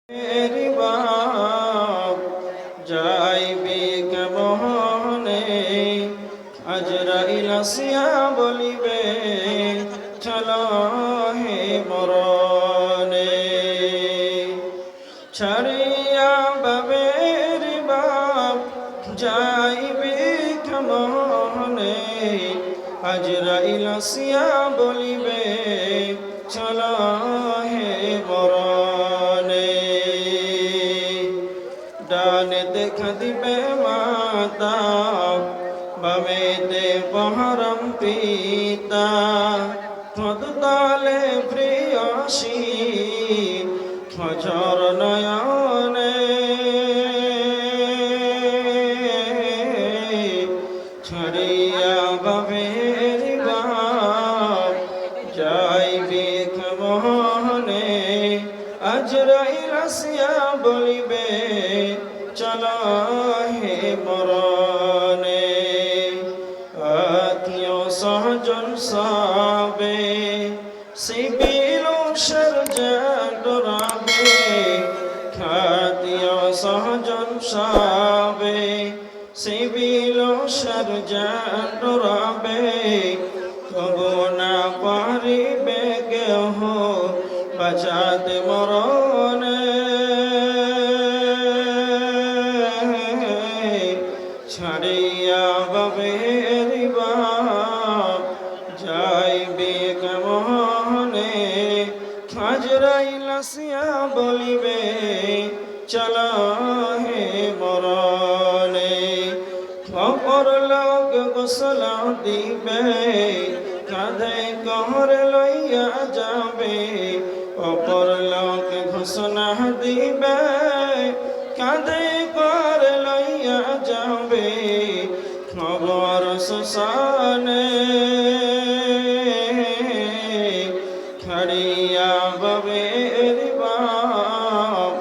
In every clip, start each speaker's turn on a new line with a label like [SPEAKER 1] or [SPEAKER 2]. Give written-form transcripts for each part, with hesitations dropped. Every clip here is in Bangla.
[SPEAKER 1] मेरी बाप যাইবে কেমনে আজরাইল আসিয়া বলিবে চলো হে মরণে ছাড়িয়া বাবের বাপ যাইবে কেমনে আজরাইল আসিয়া বলিবে চলো হে মরণে ডানে দেখা দিবে মাতা বামেতে পহরম পিতা তলে প্রিয়সী খজর নয়নে ছড়িয়া বাবের বাপ যাইবে কেমনে আজরাইল আসিয়া বলিবে চলো হে মরণে আত্মীয় সহজন সবে সিবিল সরজেন্ট রাবে খাতীয় সহজন সবে সিবিল সরজেন্ট রাবে তবু না পারিবে কেহ বাঁচাতে মরণে ছাড়িয়া বাবের বাপ যাইবে কেমনে আজরাইল আসিয়া বলিবে চলো হে মরণে অপর লোক গোসল দিবে কাঁধে কহর লইয়া যাবে অপর লোক ঘোষণা দিবে কাঁধে কর লইয়া যাবে খবর শ্মশানে ছাড়িয়া বাবের বাপ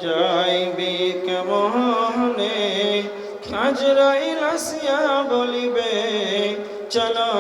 [SPEAKER 1] যাইবে কেমনে আজরাইল আসিয়া বলিবে চলো